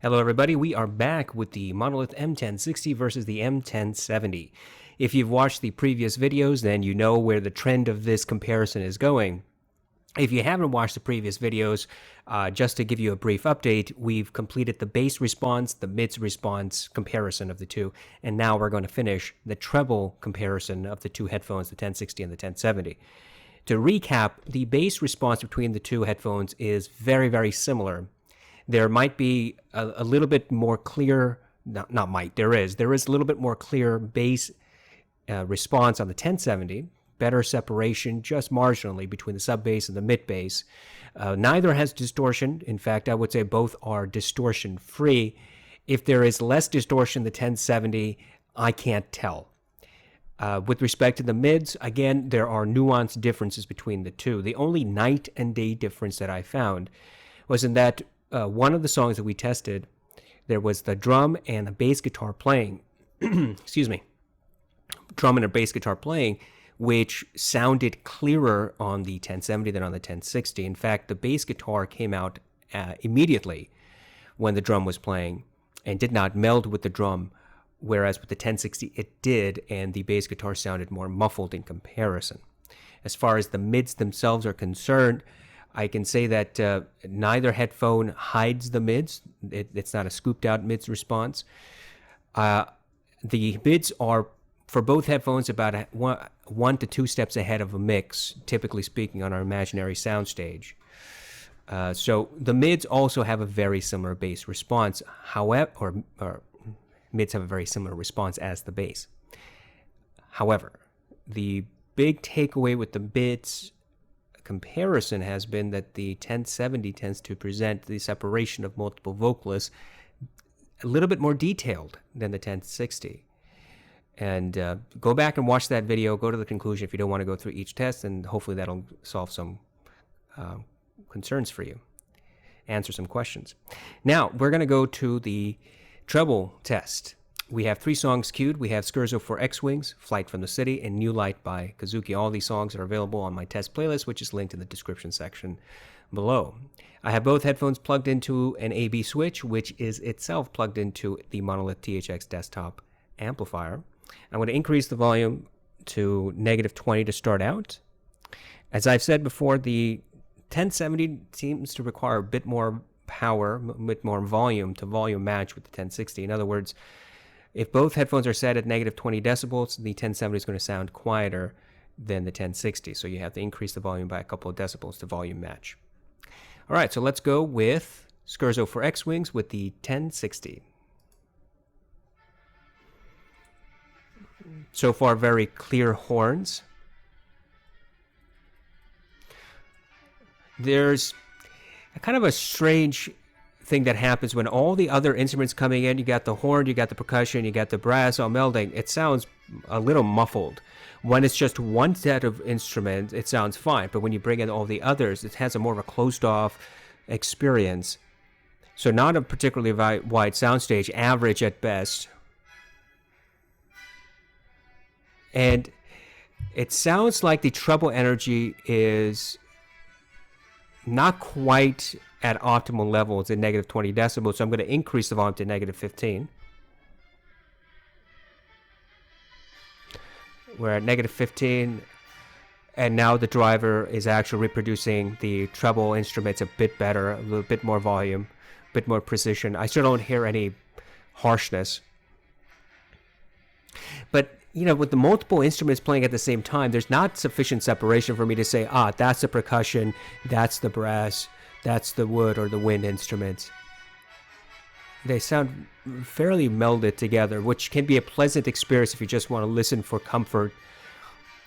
Hello everybody, we are back with the Monolith M1060 versus the M1070. If you've watched the previous videos, then you know where the trend of this comparison is going. If you haven't watched the previous videos, just to give you a brief update, we've completed the bass response, the mids response comparison of the two, and now we're going to finish the treble comparison of the two headphones, the 1060 and the 1070. To recap, the bass response between the two headphones is very, very similar. There might be a little bit more clear, there is a little bit more clear bass response on the 1070, better separation just marginally between the sub bass and the mid bass. Neither has distortion. In fact, I would say both are distortion free. If there is less distortion in the 1070, I can't tell. With respect to the mids, again, there are nuanced differences between the two. The only night and day difference that I found was in that one of the songs that we tested, there was the drum and a bass guitar playing, excuse me, drum and a bass guitar playing, which sounded clearer on the 1070 than on the 1060. In fact, the bass guitar came out immediately when the drum was playing and did not meld with the drum, whereas with the 1060 it did, and the bass guitar sounded more muffled in comparison. As far as the mids themselves are concerned, I can say that neither headphone hides the mids. It's not a scooped out mids response. The mids are, for both headphones, about one to two steps ahead of a mix, typically speaking, on our imaginary soundstage. So the mids also have a very similar bass response, however, or mids have a very similar response as the bass. However, the big takeaway with the mids comparison has been that the 1070 tends to present the separation of multiple vocalists a little bit more detailed than the 1060. And go back and watch that video, go to the conclusion if you don't want to go through each test, and hopefully that'll solve some concerns for you, answer some questions. Now, we're going to go to the treble test. We have 3 songs queued. We have Scherzo For X-Wings, Flight from the City, and New Light by Kazuki. All these songs are available on my test playlist, which is linked in the description section below. I have both headphones plugged into an AB switch, which is itself plugged into the Monolith THX desktop amplifier. I'm going to increase the volume to -20 to start out. As I've said before, the 1070 seems to require a bit more power, a bit more volume to volume match with the 1060. In other words, if both headphones are set at -20 decibels, the 1070 is going to sound quieter than the 1060. So you have to increase the volume by a couple of decibels to volume match. All right, so let's go with Scherzo For X-Wings with the 1060. So far, very clear horns. There's a kind of a strange thing that happens when all the other instruments coming in, you got the horn, you got the percussion, you got the brass all melding, it sounds a little muffled. When it's just one set of instruments, it sounds fine, but when you bring in all the others, it has a more of a closed off experience. So not a particularly wide soundstage, average at best. And it sounds like the treble energy is not quite at optimal levels at -20 decibels, so I'm going to increase the volume to -15. We're at -15, and now the driver is actually reproducing the treble instruments a bit better, a little bit more volume, a bit more precision. I still don't hear any harshness. But you know, with the multiple instruments playing at the same time, there's not sufficient separation for me to say, that's the percussion, that's the brass, that's the wood or the wind instruments. They sound fairly melded together, which can be a pleasant experience if you just want to listen for comfort,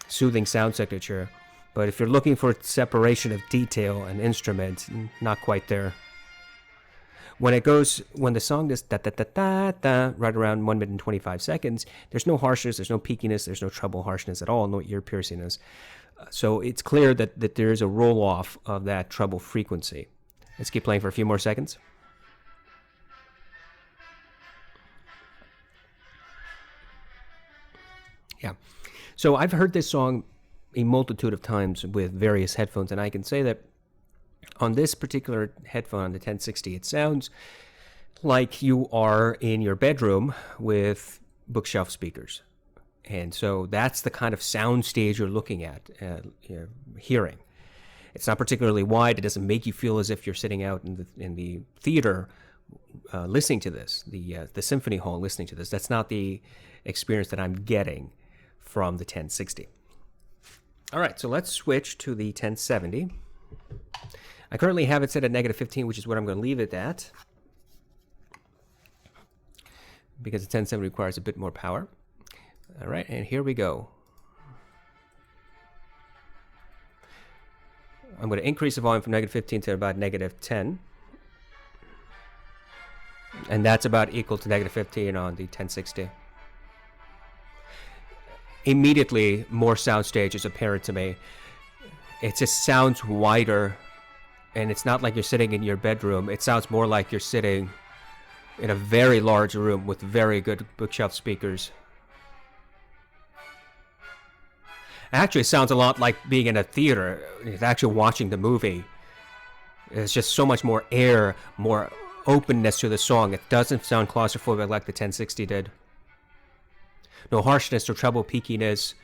soothing sound signature. But if you're looking for separation of detail and instruments, not quite there. When the song is da-da-da-da-da, right around 1 minute and 25 seconds, there's no harshness, there's no peakiness, there's no treble harshness at all, no ear piercingness. So it's clear that there is a roll-off of that treble frequency. Let's keep playing for a few more seconds. Yeah. So I've heard this song a multitude of times with various headphones, and I can say that on this particular headphone, on the 1060, it sounds like you are in your bedroom with bookshelf speakers. And so that's the kind of sound stage you're looking at, hearing. It's not particularly wide. It doesn't make you feel as if you're sitting out in the theater listening to this, the symphony hall listening to this. That's not the experience that I'm getting from the 1060. All right, so let's switch to the 1070. I currently have it set at -15, which is what I'm going to leave it at, because the 1070 requires a bit more power. All right, and here we go. I'm going to increase the volume from -15 to about -10. And that's about equal to -15 on the 1060. Immediately, more soundstage is apparent to me. It just sounds wider, and it's not like you're sitting in your bedroom. It sounds more like you're sitting in a very large room with very good bookshelf speakers. Actually, it sounds a lot like being in a theater. It's actually watching the movie. There's just so much more air, more openness to the song. It doesn't sound claustrophobic like the 1060 did. No harshness, no treble peakiness,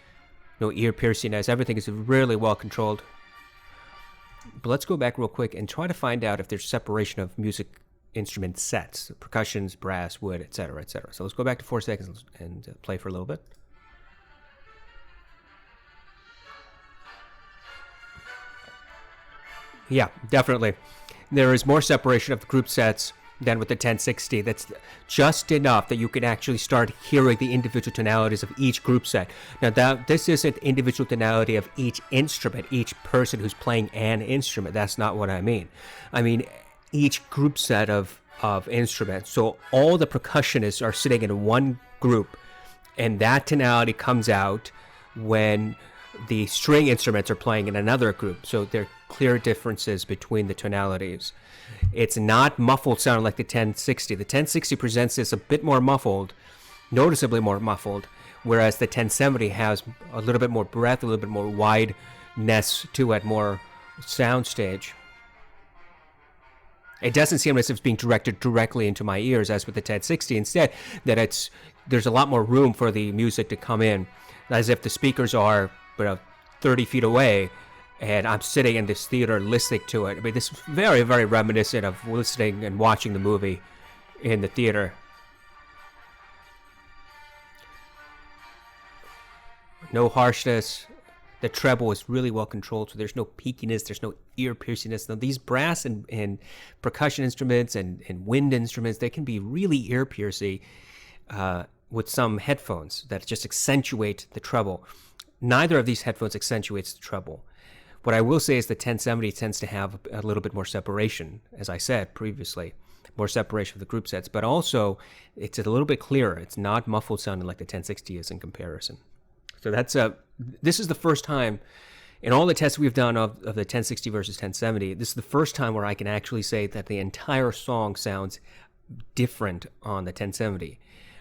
no ear piercingness. Everything is really well controlled. But let's go back real quick and try to find out if there's separation of music instrument sets, percussions, brass, wood, etc., etc. So let's go back to 4 seconds and play for a little bit. Yeah, definitely. There is more separation of the group sets than with the 1060. That's just enough that you can actually start hearing the individual tonalities of each group set. Now, this isn't individual tonality of each instrument, each person who's playing an instrument. That's not what I mean. I mean each group set of instruments. So all the percussionists are sitting in one group, and that tonality comes out when the string instruments are playing in another group. So there are clear differences between the tonalities. It's not muffled sounding like the 1060. The 1060 presents this a bit more muffled, noticeably more muffled, whereas the 1070 has a little bit more breadth, a little bit more wideness to it, more soundstage. It doesn't seem as if it's being directed directly into my ears as with the 1060. Instead, that there's a lot more room for the music to come in, as if the speakers are 30 feet away, and I'm sitting in this theater listening to it. I mean, this is very, very reminiscent of listening and watching the movie in the theater. No harshness. The treble is really well controlled, so there's no peakiness, there's no ear piercingness. Now, these brass and percussion instruments and wind instruments, they can be really ear piercing with some headphones that just accentuate the treble. Neither of these headphones accentuates the treble. What I will say is the 1070 tends to have a little bit more separation, as I said previously, more separation of the group sets, but also it's a little bit clearer. It's not muffled sounding like the 1060 is in comparison. So this is the first time in all the tests we've done of the 1060 versus 1070, this is the first time where I can actually say that the entire song sounds different on the 1070.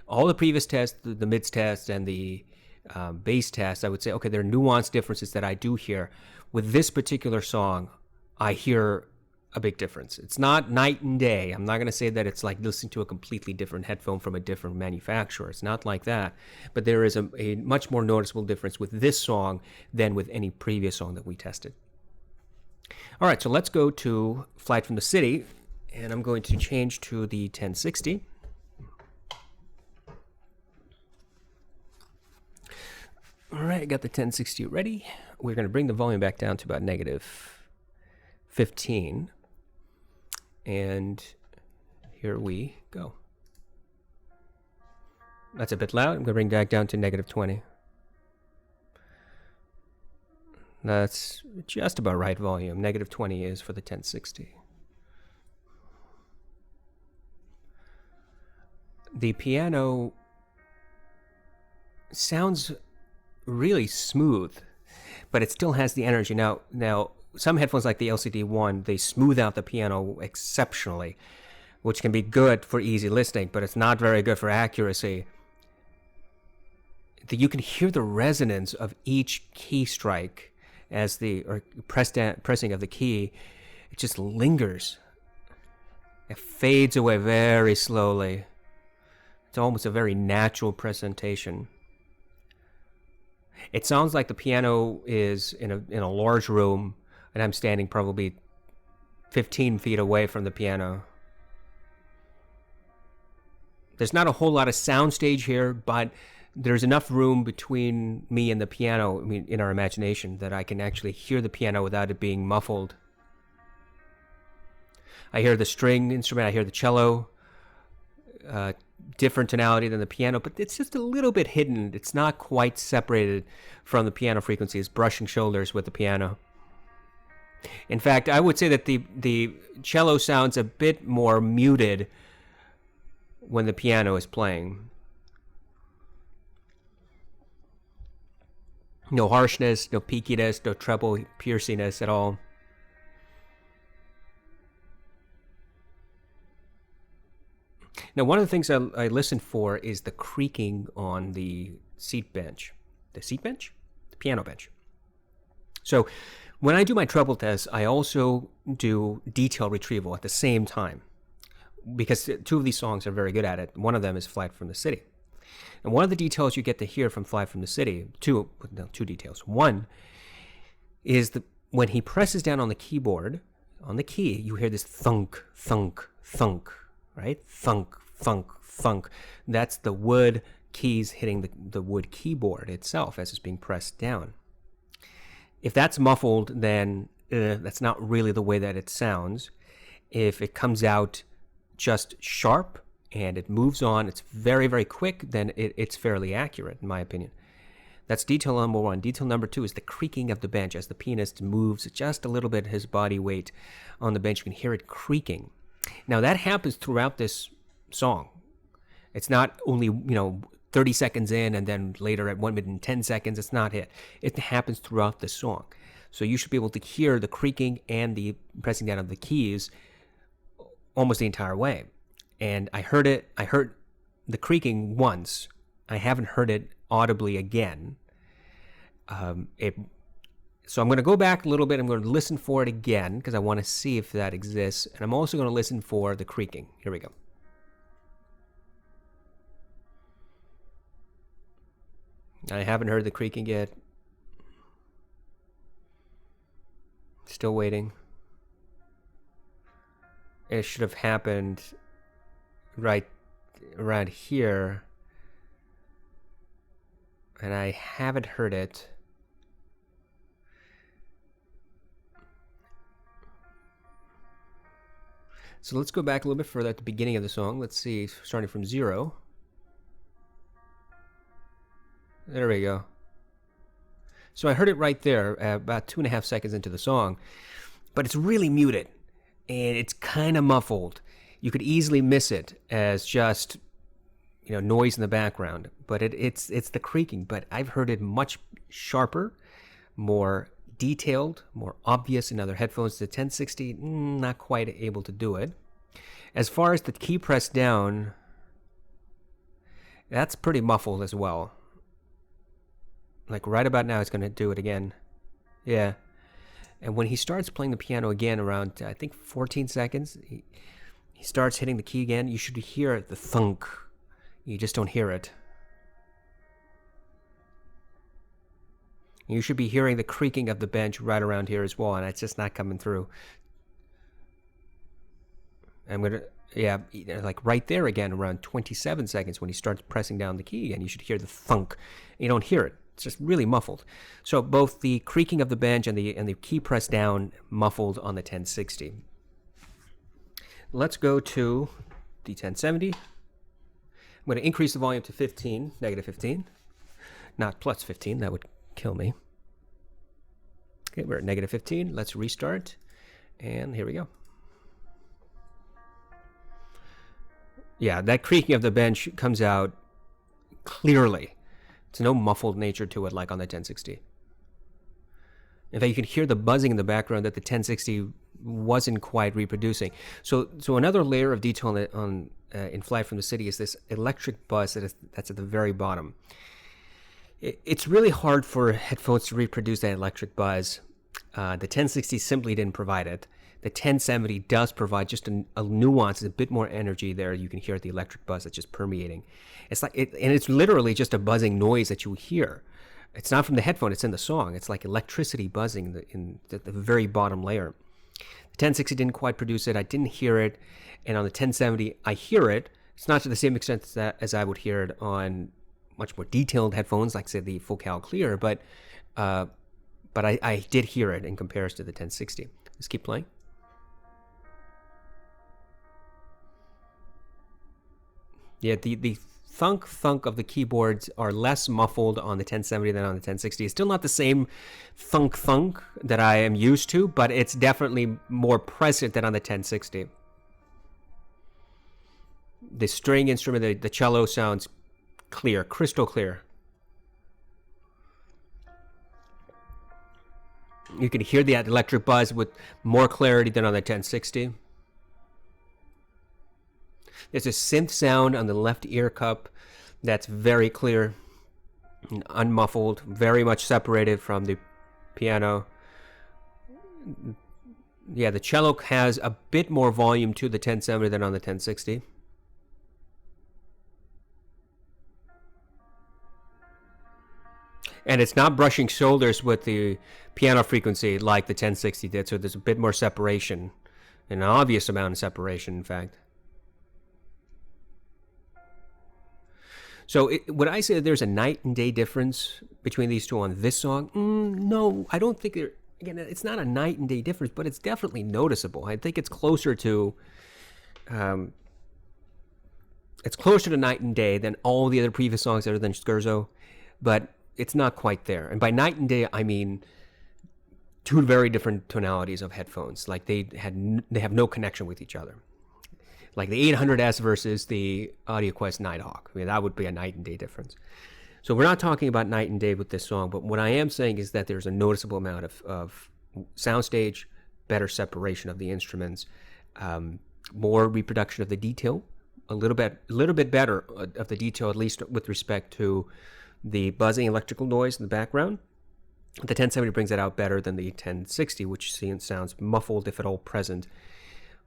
All the previous tests, the mids test and the bass test, I would say, okay, there are nuanced differences that I do hear. With this particular song, I hear a big difference. It's not night and day. I'm not going to say that it's like listening to a completely different headphone from a different manufacturer. It's not like that. But there is a much more noticeable difference with this song than with any previous song that we tested. All right, so let's go to Flight from the City, and I'm going to change to the 1060. All right, got the 1060 ready. We're going to bring the volume back down to about -15. And here we go. That's a bit loud. I'm going to bring it back down to -20. That's just about right volume. -20 is for the 1060. The piano sounds really smooth, but it still has the energy. Now some headphones like the LCD one, they smooth out the piano exceptionally, which can be good for easy listening, but it's not very good for accuracy. You can hear the resonance of each key strike pressing of the key. It just lingers. It fades away very slowly. It's almost a very natural presentation. It sounds like the piano is in a large room, and I'm standing probably 15 feet away from the piano. There's not a whole lot of soundstage here, but there's enough room between me and the piano, I mean, in our imagination, that I can actually hear the piano without it being muffled. I hear the string instrument, I hear the cello, different tonality than the piano, but it's just a little bit hidden. It's not quite separated from the piano frequencies, brushing shoulders with the piano. In fact, I would say that the cello sounds a bit more muted when the piano is playing. No harshness, no peakiness, no treble pierciness at all. Now, one of the things I listen for is the creaking on the seat bench. The seat bench? The piano bench. So when I do my treble test, I also do detail retrieval at the same time, because two of these songs are very good at it. One of them is Flight from the City. And one of the details you get to hear from Flight from the City, two details. One is when he presses down on the keyboard, on the key, you hear this thunk, thunk, thunk, right? Thunk, thunk, thunk. That's the wood keys hitting the wood keyboard itself as it's being pressed down. If that's muffled, then that's not really the way that it sounds. If it comes out just sharp and it moves on, it's very, very quick, then it's fairly accurate, in my opinion. That's detail number one. Detail number two is the creaking of the bench. As the pianist moves just a little bit his body weight on the bench, you can hear it creaking. Now, that happens throughout this song. It's not only, 30 seconds in and then later at 1 minute and 10 seconds. It's not it. It happens throughout the song. So you should be able to hear the creaking and the pressing down of the keys almost the entire way. And I heard the creaking once. I haven't heard it audibly again. So I'm going to go back a little bit. I'm going to listen for it again because I want to see if that exists. And I'm also going to listen for the creaking. Here we go. I haven't heard the creaking yet. Still waiting. It should have happened right around here. And I haven't heard it. So let's go back a little bit further at the beginning of the song. Let's see, starting from 0. There we go. So I heard it right there, about 2.5 seconds into the song, but it's really muted, and it's kind of muffled. You could easily miss it as just, noise in the background, but it's the creaking. But I've heard it much sharper, more detailed, more obvious in other headphones. The 1060, not quite able to do it. As far as the key press down, that's pretty muffled as well. Like right about now, it's going to do it again. Yeah. And when he starts playing the piano again around, I think, 14 seconds, he starts hitting the key again. You should hear the thunk. You just don't hear it. You should be hearing the creaking of the bench right around here as well, and it's just not coming through. I'm going to, like right there again, around 27 seconds when he starts pressing down the key again, you should hear the thunk. You don't hear it. It's just really muffled. So both the creaking of the bench and the key press down muffled on the 1060. Let's go to the 1070. I'm going to increase the volume to 15, negative 15. Not plus 15, that would kill me. Okay, we're at negative 15. Let's restart. And here we go. Yeah, that creaking of the bench comes out clearly. There's no muffled nature to it like on the 1060. In fact, you can hear the buzzing in the background that the 1060 wasn't quite reproducing. So another layer of detail in Flight from the City is this electric buzz that's at the very bottom. It's really hard for headphones to reproduce that electric buzz. The 1060 simply didn't provide it. The 1070 does provide just a nuance, a bit more energy there. You can hear the electric buzz that's just permeating. It's like and it's literally just a buzzing noise that you hear. It's not from the headphone, it's in the song. It's like electricity buzzing in the very bottom layer. The 1060 didn't quite produce it. I didn't hear it. And on the 1070, I hear it. It's not to the same extent as I would hear it on much more detailed headphones, like, say, the Full Cal Clear, but I did hear it in comparison to the 1060. Let's keep playing. Yeah, the thunk of the keyboards are less muffled on the 1070 than on the 1060. It's still not the same thunk that I am used to, but it's definitely more present than on the 1060. The string instrument, the cello, sounds clear, crystal clear. You can hear the electric buzz with more clarity than on the 1060. There's a synth sound on the left ear cup that's very clear and unmuffled, very much separated from the piano. Yeah, the cello has a bit more volume to the 1070 than on the 1060. And it's not brushing shoulders with the piano frequency like the 1060 did, so there's a bit more separation, an obvious amount of separation, in fact. So would I say that there's a night and day difference between these two on this song? No, I don't think there. Again, it's not a night and day difference, but it's definitely noticeable. I think it's closer to night and day than all the other previous songs other than Scherzo, but it's not quite there. And by night and day, I mean two very different tonalities of headphones. Like they have no connection with each other. Like the 800S versus the AudioQuest Nighthawk. I mean, that would be a night and day difference. So we're not talking about night and day with this song, but what I am saying is that there's a noticeable amount of soundstage, better separation of the instruments, more reproduction of the detail, a little bit better of the detail, at least with respect to the buzzing electrical noise in the background. The 1070 brings that out better than the 1060, which sounds muffled if at all present.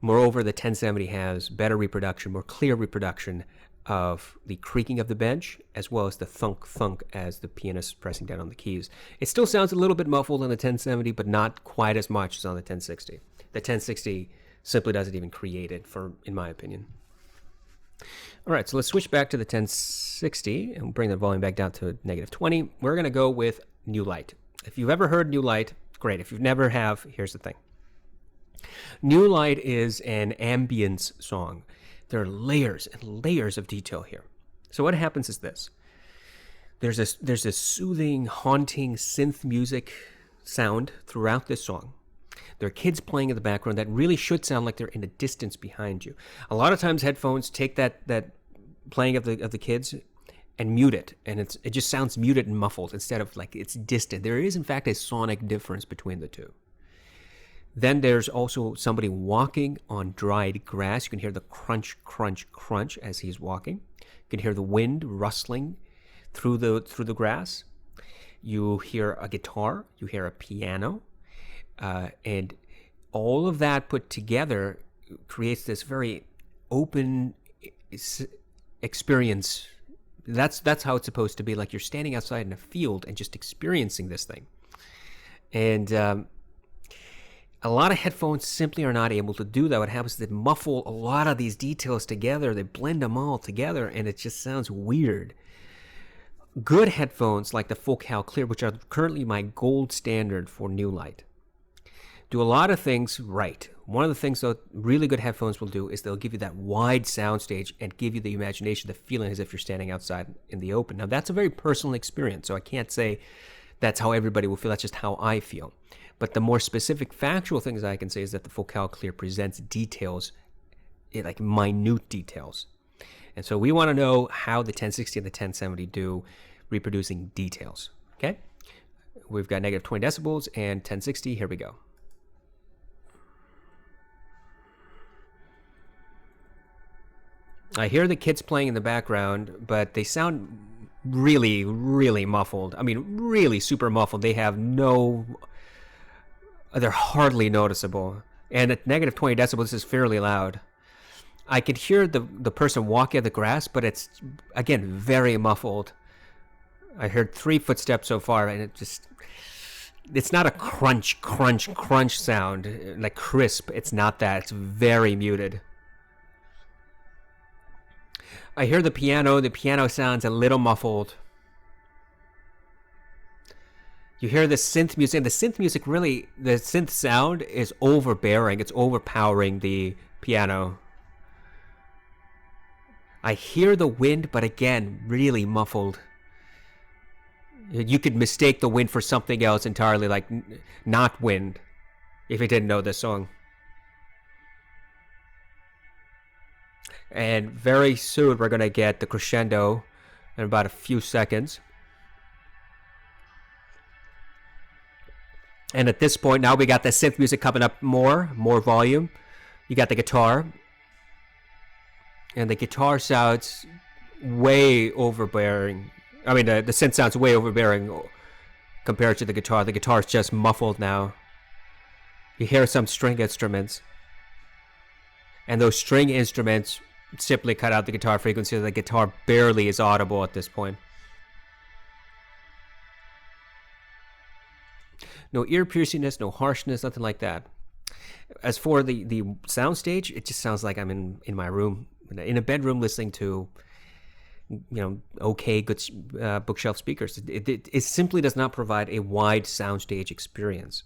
Moreover, the 1070 has better reproduction, more clear reproduction of the creaking of the bench, as well as the thunk as the pianist is pressing down on the keys. It still sounds a little bit muffled on the 1070, but not quite as much as on the 1060. The 1060 simply doesn't even create it, in my opinion. All right, so let's switch back to the 1060 and bring the volume back down to -20. We're going to go with New Light. If you've ever heard New Light, great. If you've never have, here's the thing. New Light is an ambience song. There are layers and layers of detail here. So what happens is this. There's this soothing, haunting synth music sound throughout this song. There are kids playing in the background that really should sound like they're in the distance behind you. A lot of times headphones take that playing of the kids and mute it, and it just sounds muted and muffled instead of like it's distant. There is in fact a sonic difference between the two. Then there's also somebody walking on dried grass. You can hear the crunch, crunch, crunch as he's walking. You can hear the wind rustling through the grass. You hear a guitar. You hear a piano. And all of that put together creates this very open experience. That's how it's supposed to be. Like you're standing outside in a field and just experiencing this thing. And a lot of headphones simply are not able to do that. What happens is they muffle a lot of these details together. They blend them all together, and it just sounds weird. Good headphones like the Full Cal Clear, which are currently my gold standard for New Light, do a lot of things right. One of the things that really good headphones will do is they'll give you that wide soundstage and give you the imagination, the feeling as if you're standing outside in the open. Now, that's a very personal experience, so I can't say that's how everybody will feel. That's just how I feel. But the more specific factual things I can say is that the Full Cal Clear presents details, like minute details. And so we want to know how the 1060 and the 1070 do reproducing details. Okay? We've got -20 decibels and 1060. Here we go. I hear the kids playing in the background, but they sound really, really muffled. I mean, really super muffled. They have no they're hardly noticeable. And at negative 20 decibels, this is fairly loud. I could hear the person walking on the grass, but it's, again, very muffled. I heard 3 footsteps so far, and it's not a crunch, crunch, crunch sound, like crisp. It's not that. It's very muted. I hear the piano. The piano sounds a little muffled. You hear the synth music, and the synth music really, the synth sound is overbearing. It's overpowering the piano. I hear the wind, but again, really muffled. You could mistake the wind for something else entirely, like not wind, if you didn't know this song. And very soon we're going to get the crescendo in about a few seconds. And at this point, now we got the synth music coming up more volume. You got the guitar. And the guitar sounds way overbearing. I mean, the synth sounds way overbearing compared to the guitar. The guitar's just muffled now. You hear some string instruments. And those string instruments simply cut out the guitar frequency. The guitar barely is audible at this point. No ear piercingness, no harshness, nothing like that. As for the soundstage, it just sounds like I'm in my room, in a bedroom, listening to, okay, good bookshelf speakers. It simply does not provide a wide soundstage experience.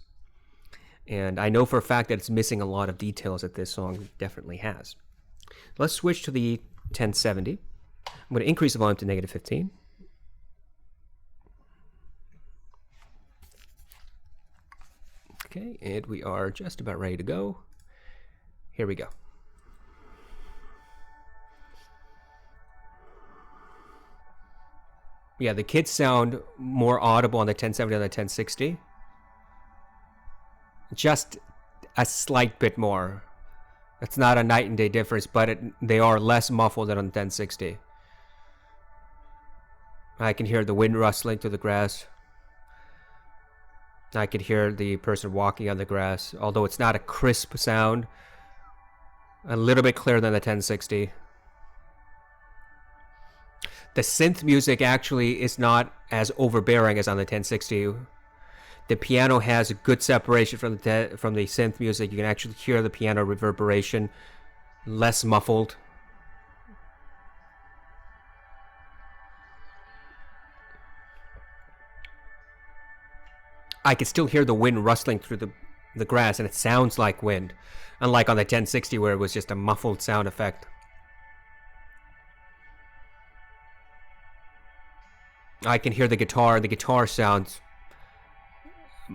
And I know for a fact that it's missing a lot of details that this song definitely has. Let's switch to the 1070. I'm going to increase the volume to negative 15. Okay, and we are just about ready to go. Here we go. Yeah, the kids sound more audible on the 1070 than the 1060. Just a slight bit more. It's not a night and day difference, but they are less muffled than on the 1060. I can hear the wind rustling through the grass. I could hear the person walking on the grass, although it's not a crisp sound. A little bit clearer than the 1060. The synth music actually is not as overbearing as on the 1060. The piano has a good separation from the synth music. You can actually hear the piano reverberation, less muffled. I can still hear the wind rustling through the grass, and it sounds like wind, unlike on the 1060 where it was just a muffled sound effect. I can hear the guitar. The guitar sounds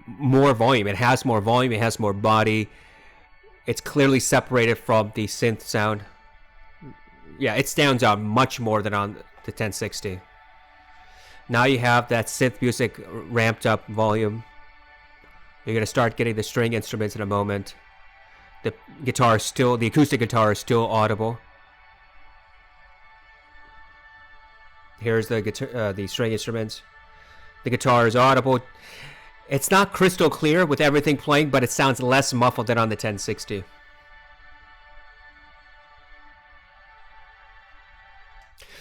more volume. It has more volume. It has more body. It's clearly separated from the synth sound. Yeah, it stands out much more than on the 1060. Now you have that synth music ramped up volume. You're going to start getting the string instruments in a moment. The acoustic guitar is still audible. Here's the guitar, the string instruments. The guitar is audible. It's not crystal clear with everything playing, but it sounds less muffled than on the 1060.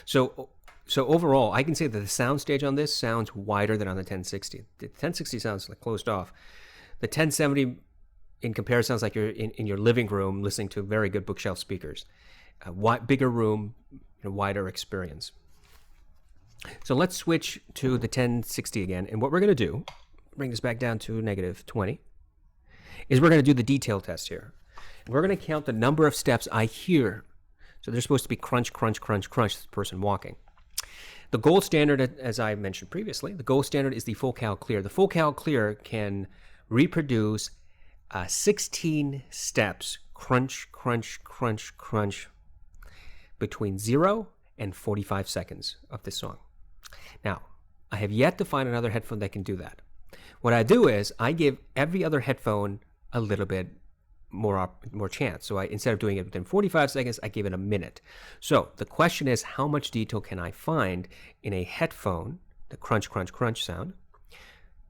So overall, I can say that the soundstage on this sounds wider than on the 1060. The 1060 sounds like closed off. The 1070, in comparison, sounds like you're in your living room listening to very good bookshelf speakers. A bigger room, a wider experience. So let's switch to the 1060 again. And what we're going to do, bring this back down to negative 20, is we're going to do the detail test here. And we're going to count the number of steps I hear. So they're supposed to be crunch, crunch, crunch, crunch, the person walking. The gold standard, as I mentioned previously, the gold standard is the full cal clear. The full cal clear can reproduce 16 steps, crunch, crunch, crunch, crunch, between 0 and 45 seconds of this song. Now, I have yet to find another headphone that can do that. What I do is I give every other headphone a little bit more chance. So instead of doing it within 45 seconds, I give it a minute. So the question is, how much detail can I find in a headphone, the crunch, crunch, crunch sound,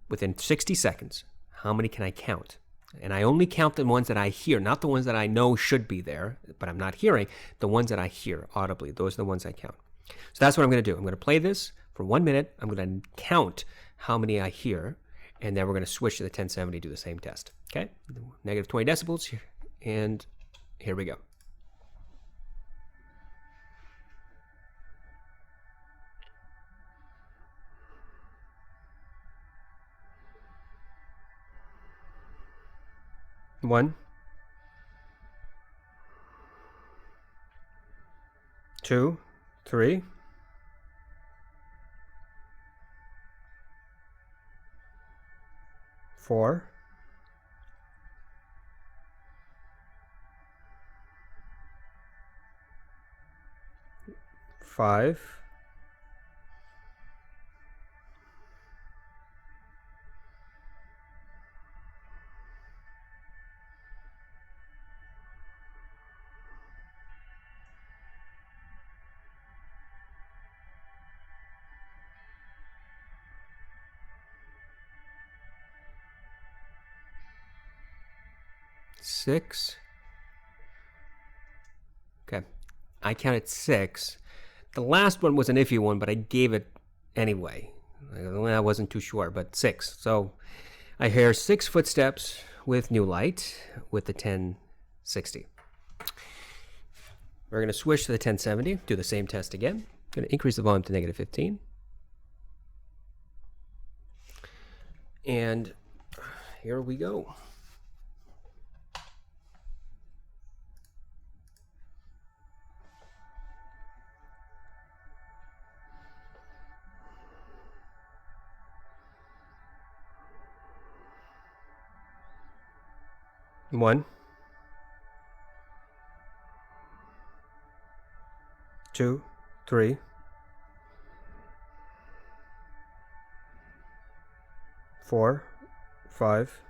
within 60 seconds? How many can I count? And I only count the ones that I hear, not the ones that I know should be there, but I'm not hearing. The ones that I hear audibly, those are the ones I count. So that's what I'm going to do. I'm going to play this for 1 minute. I'm going to count how many I hear, and then we're going to switch to the 1070, do the same test. Okay? Negative 20 decibels, and here we go. One, two, three, four, five, six. Okay, I counted 6. The last one was an iffy one, but I gave it anyway. I wasn't too sure, but 6. So I hear 6 footsteps with new light with the 1060. We're going to switch to the 1070, do the same test again. I'm going to increase the volume to negative 15. And here we go. One, two, three, four, five,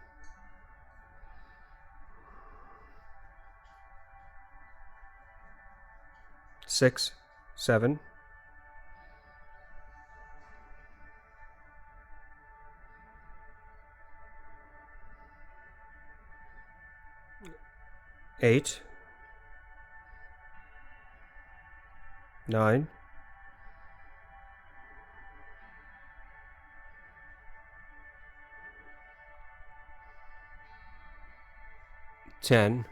six, seven, 8, 9, 10.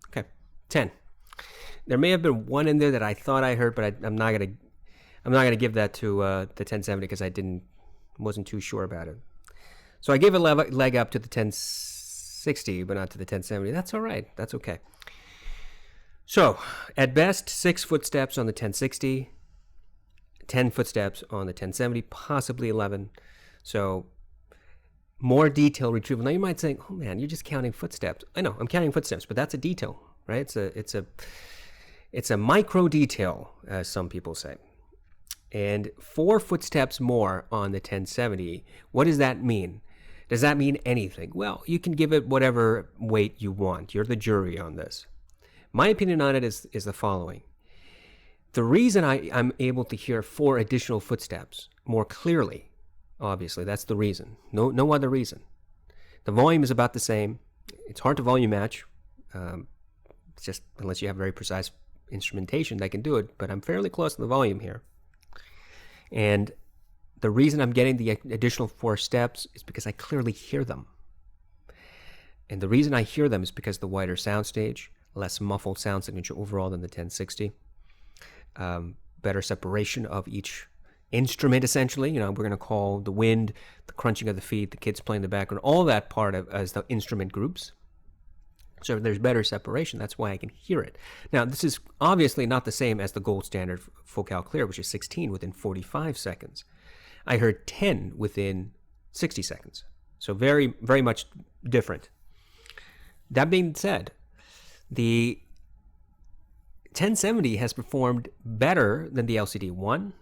Okay, 10. There may have been one in there that I thought I heard, but I'm not gonna give that to the 1070 because wasn't too sure about it. So I gave a leg up to the 1060, but not to the 1070. That's all right. That's okay. So at best, 6 footsteps on the 1060, 10 footsteps on the 1070, possibly 11. So more detailed retrieval. Now you might say, "Oh man, you're just counting footsteps." I know I'm counting footsteps, but that's a detail, right? It's a micro detail, as some people say. And 4 footsteps more on the 1070. What does that mean? Does that mean anything? Well, you can give it whatever weight you want. You're the jury on this. My opinion on it is the following. The reason I'm able to hear 4 additional footsteps more clearly, obviously, that's the reason. No other reason. The volume is about the same. It's hard to volume match, just unless you have very precise instrumentation that can do it, but I'm fairly close to the volume here. And the reason I'm getting the additional 4 steps is because I clearly hear them. And the reason I hear them is because the wider soundstage, less muffled sound signature overall than the 1060, better separation of each instrument, essentially. We're going to call the wind, the crunching of the feet, the kids playing in the background, all that part of as the instrument groups. So there's better separation. That's why I can hear it. Now, this is obviously not the same as the gold standard focal clear, which is 16 within 45 seconds. I heard 10 within 60 seconds. So very, very much different. That being said, the 1070 has performed better than the LCD-1,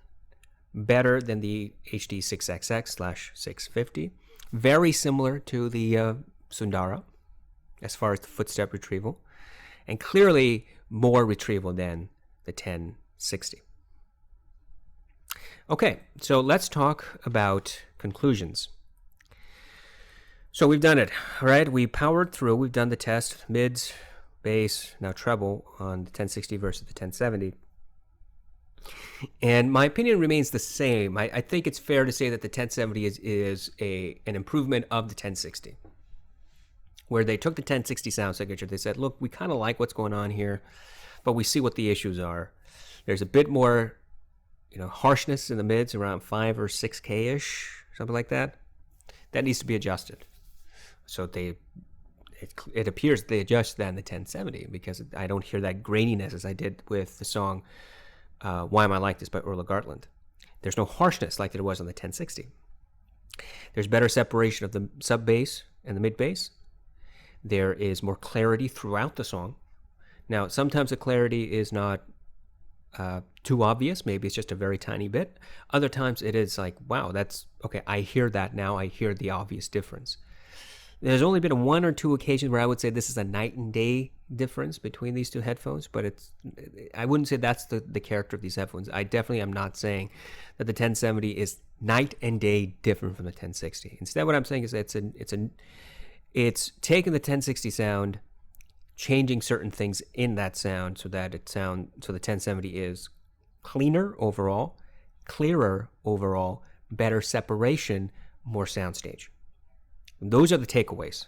better than the HD 6XX/650, very similar to the Sundara as far as the footstep retrieval, and clearly more retrieval than the 1060. Okay, so let's talk about conclusions. So we've done it, all right? We powered through. We've done the test, mids, bass, now treble on the 1060 versus the 1070. And my opinion remains the same. I think it's fair to say that the 1070 is an improvement of the 1060, where they took the 1060 sound signature. They said, look, we kind of like what's going on here, but we see what the issues are. There's a bit more, harshness in the mids, around 5 or 6K-ish, something like that. That needs to be adjusted. So it appears they adjust that in the 1070, because I don't hear that graininess as I did with the song Why Am I Like This by Orla Gartland. There's no harshness like there was on the 1060. There's better separation of the sub bass and the mid bass. There is more clarity throughout the song. Now, sometimes the clarity is not too obvious. Maybe it's just a very tiny bit. Other times it is like, wow, that's okay. I hear that now. I hear the obvious difference. There's only been 1 or 2 occasions where I would say this is a night and day difference between these two headphones, but I wouldn't say that's the character of these headphones. I definitely am not saying that the 1070 is night and day different from the 1060. Instead, what I'm saying is that it's taking the 1060 sound, changing certain things in that sound so the 1070 is cleaner overall, clearer overall, better separation, more soundstage. Those are the takeaways.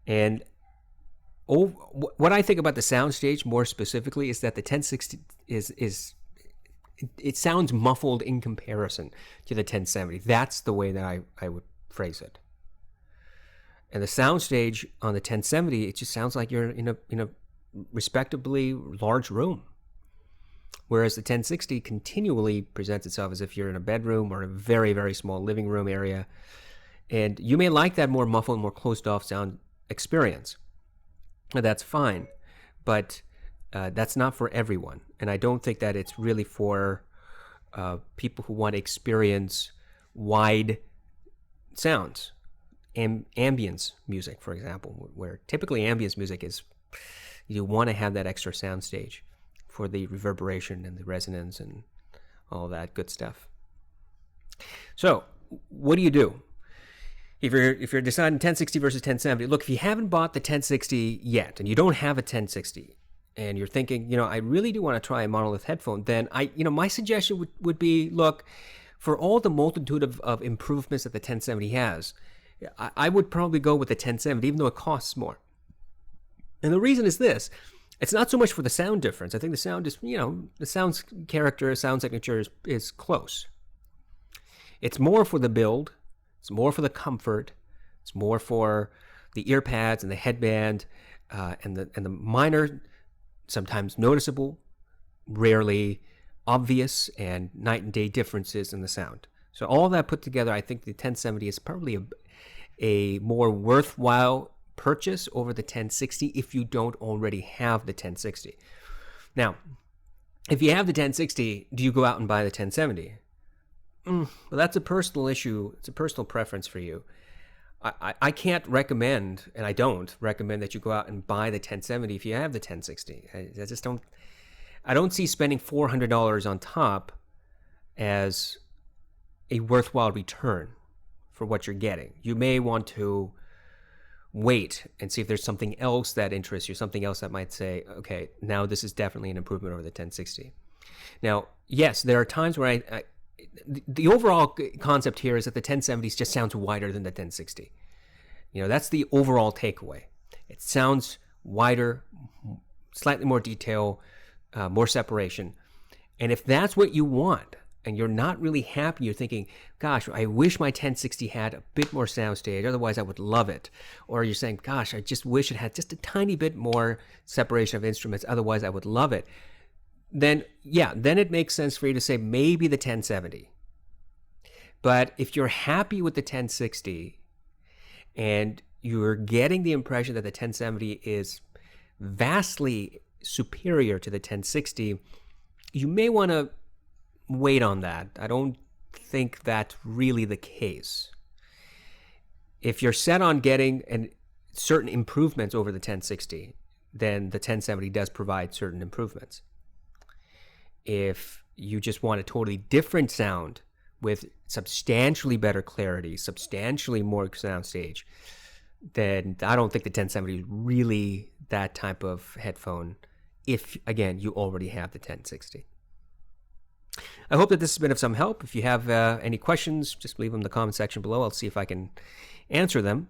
And what I think about the soundstage more specifically is that the 1060 it sounds muffled in comparison to the 1070. That's the way that I would phrase it. And the soundstage on the 1070, it just sounds like you're in a respectably large room. Whereas the 1060 continually presents itself as if you're in a bedroom or a very, very small living room area. And you may like that more muffled, more closed-off sound experience. That's fine, but that's not for everyone. And I don't think that it's really for people who want to experience wide sounds. Ambience music, for example, where typically ambience music is, you want to have that extra sound stage for the reverberation and the resonance and all that good stuff. So what do you do? If you're deciding 1060 versus 1070, look, if you haven't bought the 1060 yet and you don't have a 1060 and you're thinking, I really do want to try a Monolith headphone, then my suggestion would be, look, for all the multitude of improvements that the 1070 has, I would probably go with the 1070, even though it costs more. And the reason is this: it's not so much for the sound difference. I think the sound is, the sound's character, sound signature is close. It's more for the build. It's more for the comfort. It's more for the ear pads and the headband and the minor, sometimes noticeable, rarely obvious, and night and day differences in the sound. So all that put together, I think the 1070 is probably a more worthwhile purchase over the 1060 if you don't already have the 1060. Now, if you have the 1060, do you go out and buy the 1070? Well, that's a personal issue. It's a personal preference for you. I can't recommend, and I don't recommend, that you go out and buy the 1070 if you have the 1060. I just don't. I don't see spending $400 on top as a worthwhile return for what you're getting. You may want to wait and see if there's something else that interests you, something else that might say, okay, now this is definitely an improvement over the 1060. Now, yes, there are times where the overall concept here is that the 1070 just sounds wider than the 1060. That's the overall takeaway. It sounds wider, slightly more detail, more separation. And if that's what you want, and you're not really happy, you're thinking, gosh, I wish my 1060 had a bit more soundstage, otherwise I would love it. Or you're saying, gosh, I just wish it had just a tiny bit more separation of instruments, otherwise I would love it. Then it makes sense for you to say maybe the 1070. But if you're happy with the 1060 and you're getting the impression that the 1070 is vastly superior to the 1060, you may want to wait on that. I don't think that's really the case. If you're set on getting certain improvements over the 1060, then the 1070 does provide certain improvements. If you just want a totally different sound with substantially better clarity, substantially more soundstage, then I don't think the 1070 is really that type of headphone if, again, you already have the 1060. I hope that this has been of some help. If you have any questions, just leave them in the comment section below. I'll see if I can answer them.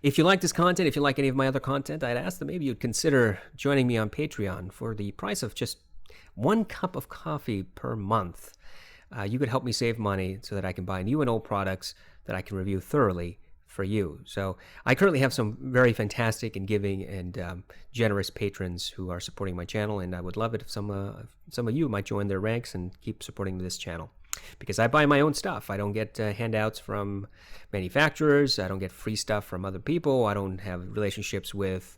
If you like this content, if you like any of my other content, I'd ask that maybe you'd consider joining me on Patreon for the price of just 1 cup of coffee per month. You could help me save money so that I can buy new and old products that I can review thoroughly for you. So I currently have some very fantastic and giving and generous patrons who are supporting my channel, and I would love it if some of you might join their ranks and keep supporting this channel. Because I buy my own stuff. I don't get handouts from manufacturers. I don't get free stuff from other people. I don't have relationships with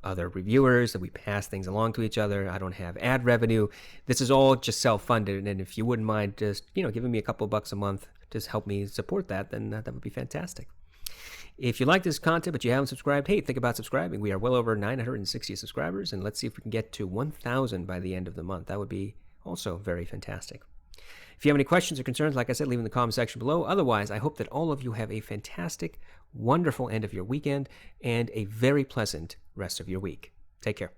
other reviewers that we pass things along to each other. I don't have ad revenue. This is all just self-funded, and if you wouldn't mind just giving me a couple of bucks a month to help me support that, then that would be fantastic. If you like this content but you haven't subscribed, hey, think about subscribing. We are well over 960 subscribers, and let's see if we can get to 1,000 by the end of the month. That would be also very fantastic. If you have any questions or concerns, like I said, leave them in the comment section below. Otherwise, I hope that all of you have a fantastic, wonderful end of your weekend and a very pleasant rest of your week. Take care.